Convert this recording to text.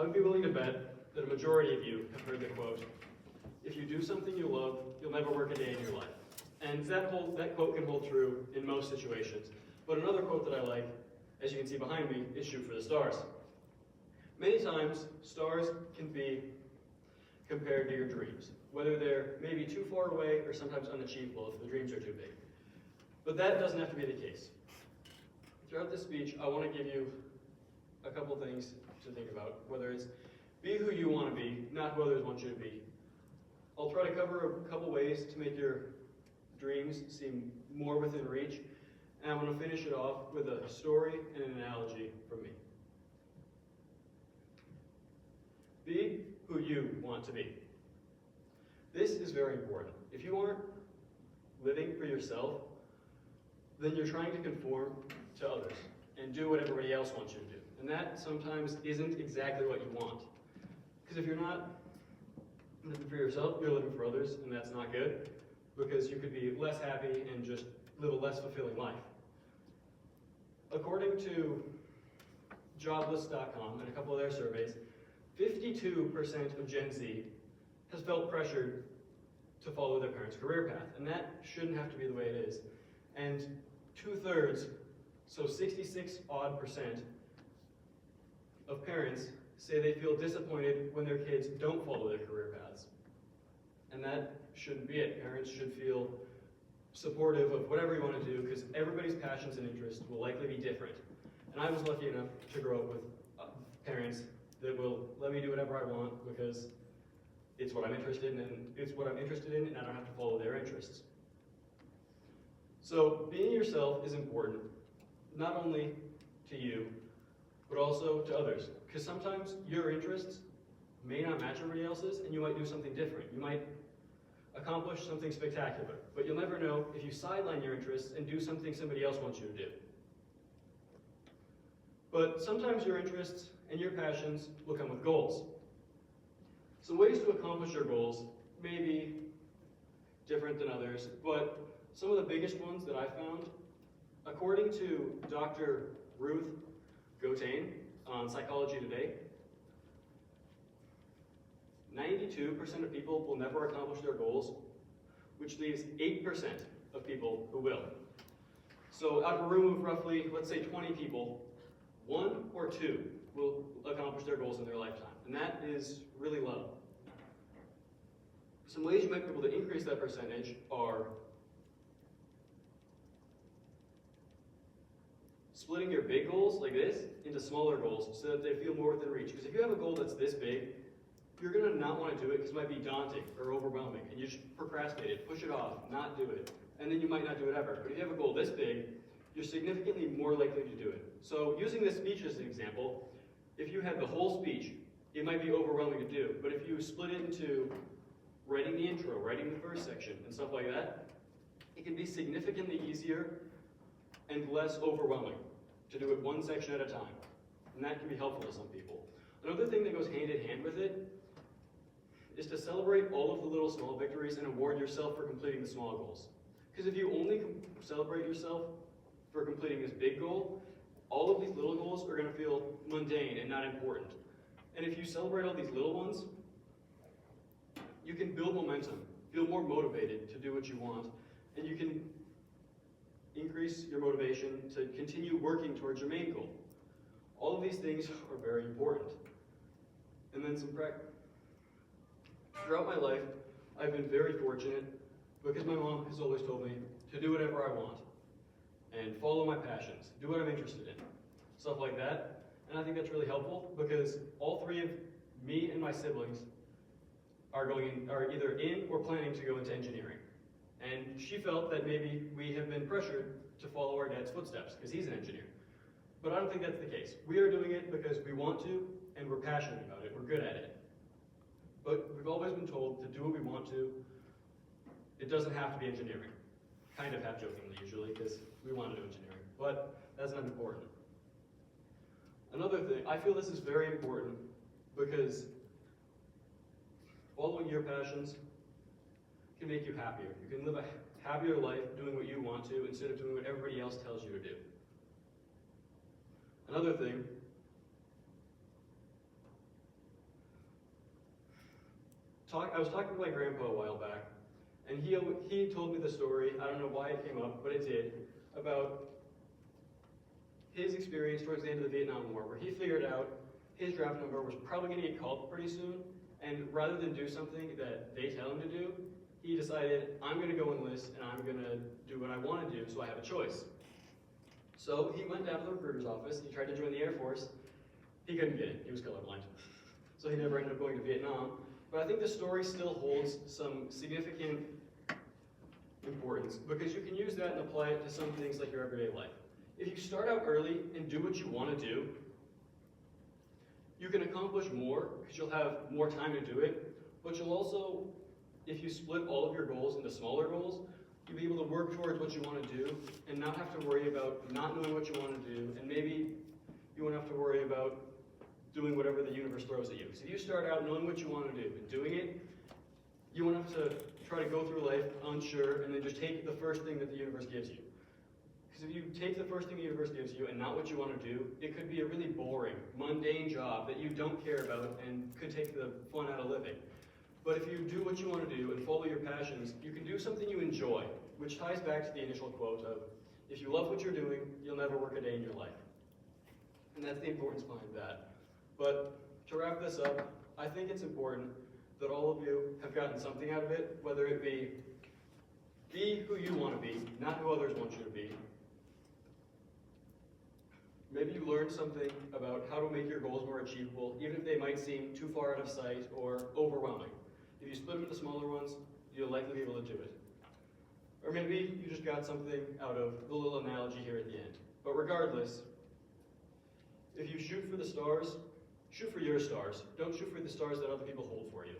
would be willing to bet that a majority of you have heard the quote, "If you do something you love, you'll never work a day in your life." And that quote can hold true in most situations. But another quote that I like, as you can see behind me, is "Shoot for the stars." Many times, stars can be compared to your dreams, whether they're maybe too far away or sometimes unachievable if the dreams are too big. But that doesn't have to be the case. Throughout this speech, I want to give you a couple things to think about, whether it's be who you want to be, not who others want you to be. I'll try to cover a couple ways to make your dreams seem more within reach, and I want to finish it off with a story and an analogy from me. Be who you want to be. This is very important. If you aren't living for yourself, then you're trying to conform to others and do what everybody else wants you to do. And that sometimes isn't exactly what you want. Because if you're not living for yourself, you're living for others, and that's not good, because you could be less happy and just live a less fulfilling life. According to Jobless.com and a couple of their surveys, 52% of Gen Z has felt pressured to follow their parents' career path, and that shouldn't have to be the way it is. And 2/3, so 66% of parents say they feel disappointed when their kids don't follow their career paths. And that shouldn't be it. Parents should feel supportive of whatever you want to do, because everybody's passions and interests will likely be different. And I was lucky enough to grow up with parents that will let me do whatever I want because it's what I'm interested in, and I don't have to follow their interests. So being yourself is important, not only to you, but also to others. Because sometimes your interests may not match everybody else's, and you might do something different. You might accomplish something spectacular, but you'll never know if you sideline your interests and do something somebody else wants you to do. But sometimes your interests and your passions will come with goals. Some ways to accomplish your goals may be different than others, but some of the biggest ones that I found, according to Dr. Ruth Gotain on Psychology Today, 92% of people will never accomplish their goals, which leaves 8% of people who will. So out of a room of roughly, let's say 20 people, 1 or 2 will accomplish their goals in their lifetime, and that is really low. Some ways you might be able to increase that percentage are splitting your big goals like this into smaller goals so that they feel more within reach. Because if you have a goal that's this big, you're going to not want to do it because it might be daunting or overwhelming, and you just procrastinate it, push it off, not do it, and then you might not do it ever. But if you have a goal this big, you're significantly more likely to do it. So using this speech as an example, if you had the whole speech, it might be overwhelming to do, but if you split it into writing the intro, writing the first section, and stuff like that, it can be significantly easier and less overwhelming to do it one section at a time. And that can be helpful to some people. Another thing that goes hand in hand with it is to celebrate all of the little small victories and award yourself for completing the small goals. Because if you only celebrate yourself for completing this big goal, all of these little goals are going to feel mundane and not important. And if you celebrate all these little ones, you can build momentum, feel more motivated to do what you want, and you can increase your motivation to continue working towards your main goal. All of these things are very important. And then some practice. Throughout my life, I've been very fortunate because my mom has always told me to do whatever I want and follow my passions, do what I'm interested in, stuff like that. And I think that's really helpful because all three of me and my siblings are either in or planning to go into engineering. And she felt that maybe we have been pressured to follow our dad's footsteps because he's an engineer. But I don't think that's the case. We are doing it because we want to and we're passionate about it, we're good at it. But we've always been told to do what we want to. It doesn't have to be engineering. Kind of half-jokingly usually, because we want to do engineering. But that's not important. Another thing, I feel this is very important because following your passions can make you happier. You can live a happier life doing what you want to instead of doing what everybody else tells you to do. Another thing I was talking to my grandpa a while back, and he told me the story, I don't know why it came up, but it did, about his experience towards the end of the Vietnam War, where he figured out his draft number was probably going to get called pretty soon, and rather than do something that they tell him to do, he decided, I'm going to go enlist, and I'm going to do what I want to do, so I have a choice. So he went down to the recruiter's office, he tried to join the Air Force, he couldn't get it, he was colorblind. So he never ended up going to Vietnam. But I think the story still holds some significant importance, because you can use that and apply it to some things like your everyday life. If you start out early and do what you want to do, you can accomplish more because you'll have more time to do it, but you'll also, if you split all of your goals into smaller goals, you'll be able to work towards what you want to do and not have to worry about not knowing what you want to do, and maybe you won't have to worry about doing whatever the universe throws at you. So if you start out knowing what you want to do and doing it, you won't have to try to go through life unsure and then just take the first thing that the universe gives you. Because if you take the first thing the universe gives you and not what you want to do, it could be a really boring, mundane job that you don't care about and could take the fun out of living. But if you do what you want to do and follow your passions, you can do something you enjoy, which ties back to the initial quote of, if you love what you're doing, you'll never work a day in your life. And that's the importance behind that. But to wrap this up, I think it's important that all of you have gotten something out of it, whether it be who you want to be, not who others want you to be. Maybe you learned something about how to make your goals more achievable, even if they might seem too far out of sight or overwhelming. If you split them into smaller ones, you'll likely be able to do it. Or maybe you just got something out of the little analogy here at the end. But regardless, if you shoot for the stars, shoot for your stars. Don't shoot for the stars that other people hold for you.